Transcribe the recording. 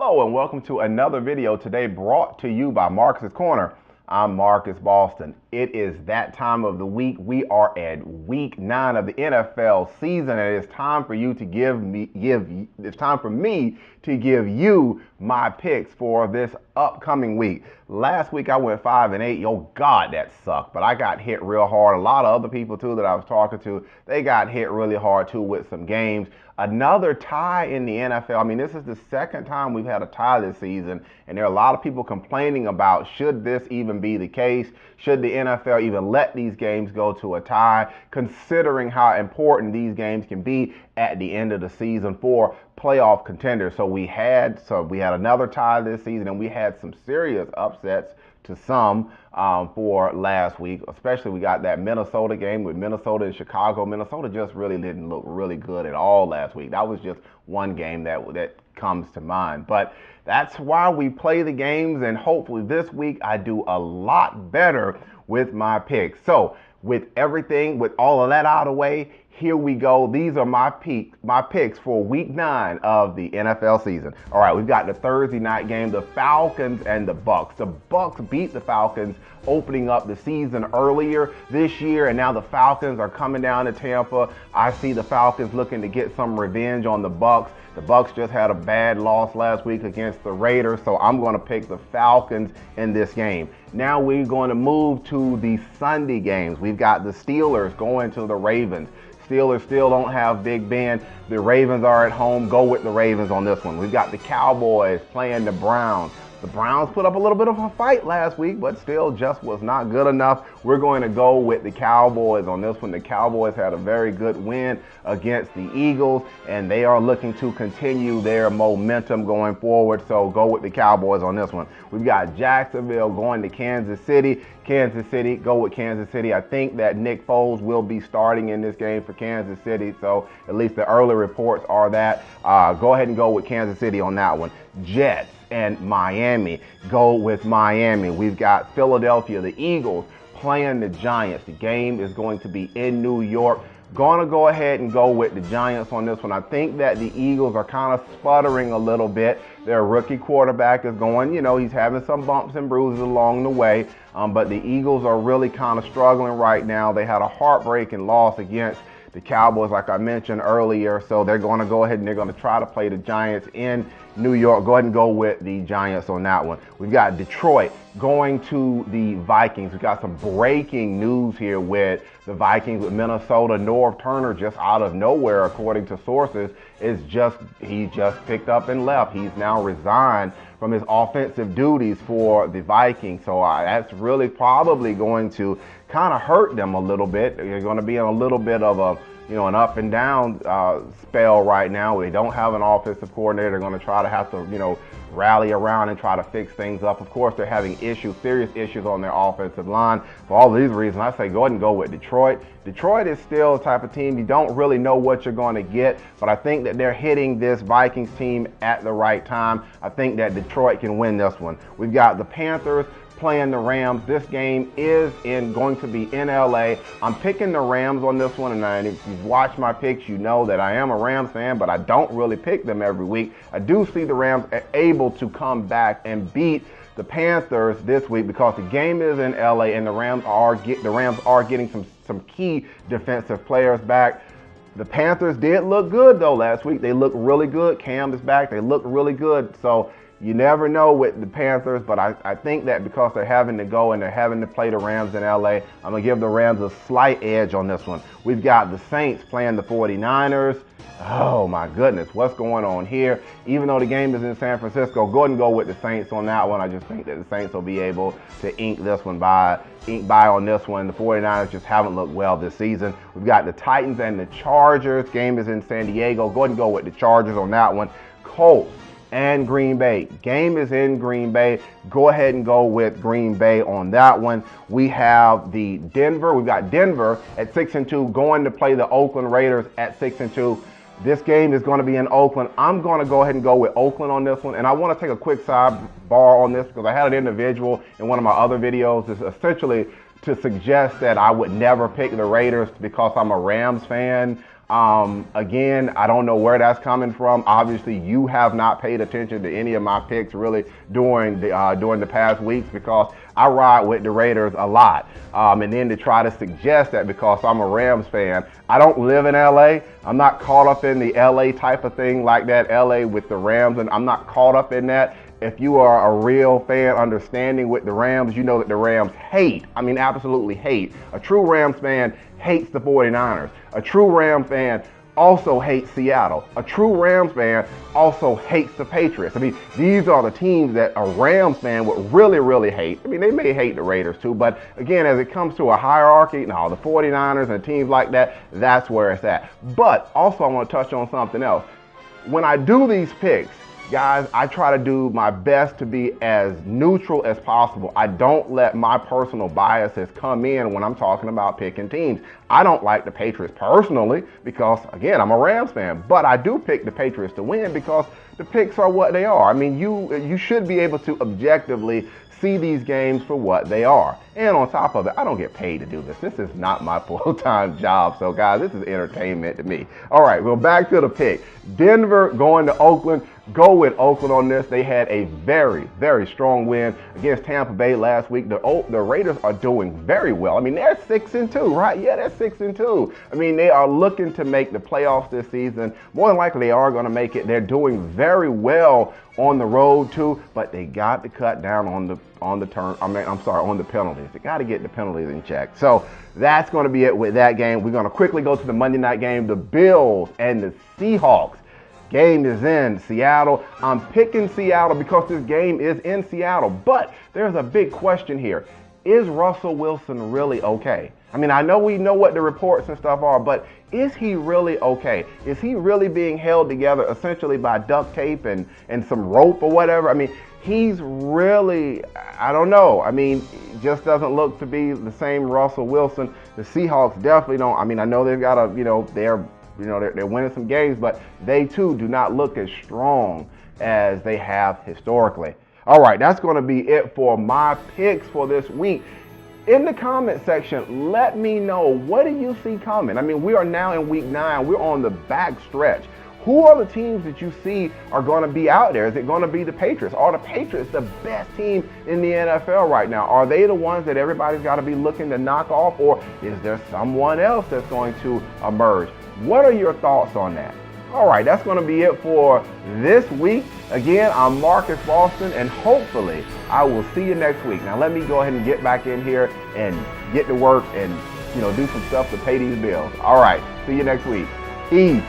Hello and welcome to another video today brought to you by Marcus's Corner. I'm Marcus Boston. It is that time of the week. We are at week 9 of the NFL season, and it's time for you to it's time for me to give you my picks for this upcoming week. Last week I went 5-8. Yo, God, that sucked. But I got hit real hard. A lot of other people too that I was talking to, they got hit really hard too with some games. Another tie in the NFL. I mean, this is the second time we've had a tie this season, and there are a lot of people complaining about should this even be the case? Should the NFL even let these games go to a tie, considering how important these games can be at the end of the season for playoff contenders? So we had another tie this season, and we had some serious upsets to some for last week. Especially we got that Minnesota game with Minnesota and Chicago. Minnesota just really didn't look really good at all last week. That was just one game that comes to mind. But that's why we play the games, and hopefully this week I do a lot better with my picks. So with all of that out of the way, here we go. These are my picks for week 9 of the NFL season. All right, we've got the Thursday night game, the Falcons and the Bucks. The Bucks beat the Falcons opening up the season earlier this year, and now the Falcons are coming down to Tampa. I see the Falcons looking to get some revenge on the Bucks. The Bucks just had a bad loss last week against the Raiders, so I'm going to pick the Falcons in this game. Now we're going to move to the Sunday games. We've got the Steelers going to the Ravens. Steelers still don't have Big Ben. The Ravens are at home. Go with the Ravens on this one. We've got the Cowboys playing the Browns. The Browns put up a little bit of a fight last week, but still just was not good enough. We're going to go with the Cowboys on this one. The Cowboys had a very good win against the Eagles, and they are looking to continue their momentum going forward. So go with the Cowboys on this one. We've got Jacksonville going to Kansas City. Kansas City, go with Kansas City. I think that Nick Foles will be starting in this game for Kansas City, so at least the early reports are that. Go ahead and go with Kansas City on that one. Jets and Miami, go with Miami. We've got Philadelphia, the Eagles, playing the Giants. The game is going to be in New York. Gonna go ahead and go with the Giants on this one. I think that the Eagles are kind of sputtering a little bit. Their rookie quarterback is going, he's having some bumps and bruises along the way. But the Eagles are really kind of struggling right now. They had a heartbreaking loss against the Cowboys, like I mentioned earlier. So they're going to go ahead and they're going to try to play the Giants in New York. Go ahead and go with the Giants on that one. We've got Detroit going to the Vikings. We've got some breaking news here with the Vikings with Minnesota. Norv Turner, just out of nowhere, according to sources, he just picked up and left. He's now resigned from his offensive duties for the Vikings. So that's really probably going to kind of hurt them a little bit. They're going to be in a little bit of an up and down spell right now. They don't have an offensive coordinator. They're going to try to have to, rally around and try to fix things up. Of course, they're having serious issues on their offensive line. For all these reasons, I say go ahead and go with Detroit. Detroit is still the type of team you don't really know what you're going to get, but I think that they're hitting this Vikings team at the right time. I think that Detroit can win this one. We've got the Panthers playing the Rams. This game is going to be in LA. I'm picking the Rams on this one, and if you've watched my picks, you know that I am a Rams fan, but I don't really pick them every week. I do see the Rams able to come back and beat the Panthers this week because the game is in LA, and the Rams are getting some key defensive players back. The Panthers did look good though last week. They looked really good. Cam is back. They look really good. So you never know with the Panthers, but I think that because they're having to go and they're having to play the Rams in LA, I'm going to give the Rams a slight edge on this one. We've got the Saints playing the 49ers. Oh my goodness, what's going on here? Even though the game is in San Francisco, go ahead and go with the Saints on that one. I just think that the Saints will be able to ink by on this one. The 49ers just haven't looked well this season. We've got the Titans and the Chargers. Game is in San Diego. Go ahead and go with the Chargers on that one. Colts and Green Bay. Game is in Green Bay. Go ahead and go with Green Bay on that one. We have we've got Denver at 6-2 going to play the Oakland Raiders at 6-2. This game is going to be in Oakland. I'm going to go ahead and go with Oakland on this one. And I want to take a quick sidebar on this because I had an individual in one of my other videos essentially to suggest that I would never pick the Raiders because I'm a Rams fan. Again, I don't know where that's coming from. Obviously, you have not paid attention to any of my picks really during the past weeks, because I ride with the Raiders a lot. And then to try to suggest that because I'm a Rams fan, I don't live in LA. I'm not caught up in the LA type of thing like that, LA with the Rams, and I'm not caught up in that. If you are a real fan understanding with the Rams, you know that the Rams hate, I mean absolutely hate. A true Rams fan hates the 49ers. A true Rams fan also hates Seattle. A true Rams fan also hates the Patriots. I mean, these are the teams that a Rams fan would really, really hate. I mean, they may hate the Raiders too, but again, as it comes to a hierarchy, now the 49ers and teams like that, that's where it's at. But also I want to touch on something else. When I do these picks, guys, I try to do my best to be as neutral as possible. I don't let my personal biases come in when I'm talking about picking teams. I don't like the Patriots personally because, again, I'm a Rams fan, but I do pick the Patriots to win because the picks are what they are. I mean, you should be able to objectively see these games for what they are. And on top of it, I don't get paid to do this. This is not my full-time job. So guys, this is entertainment to me. All right, well, back to the pick. Denver going to Oakland. Go with Oakland on this. They had a very, very strong win against Tampa Bay last week. The Raiders are doing very well. I mean, they're 6-2, right? Yeah, they're 6-2. I mean, they are looking to make the playoffs this season. More than likely, they are going to make it. They're doing very well on the road too, but they got to cut down on the penalties. They got to get the penalties in check. So that's going to be it with that game. We're going to quickly go to the Monday night game, the Bills and the Seahawks. Game is in Seattle. I'm picking Seattle because this game is in Seattle, but there's a big question here. Is Russell Wilson really okay? I mean, I know we know what the reports and stuff are, but is he really okay? Is he really being held together essentially by duct tape and some rope or whatever? I mean, he's really, I don't know. I mean, it just doesn't look to be the same Russell Wilson. The Seahawks definitely don't. I mean, I know they've got they're winning some games, but they too do not look as strong as they have historically. All right, that's going to be it for my picks for this week. In the comment section, let me know, what do you see coming? I mean, we are now in week 9. We're on the back stretch. Who are the teams that you see are going to be out there? Is it going to be the Patriots? Are the Patriots the best team in the NFL right now? Are they the ones that everybody's got to be looking to knock off, or is there someone else that's going to emerge? What are your thoughts on that? All right, that's going to be it for this week. Again, I'm Marcus Boston, and hopefully I will see you next week. Now, let me go ahead and get back in here and get to work and, do some stuff to pay these bills. All right, see you next week. Peace.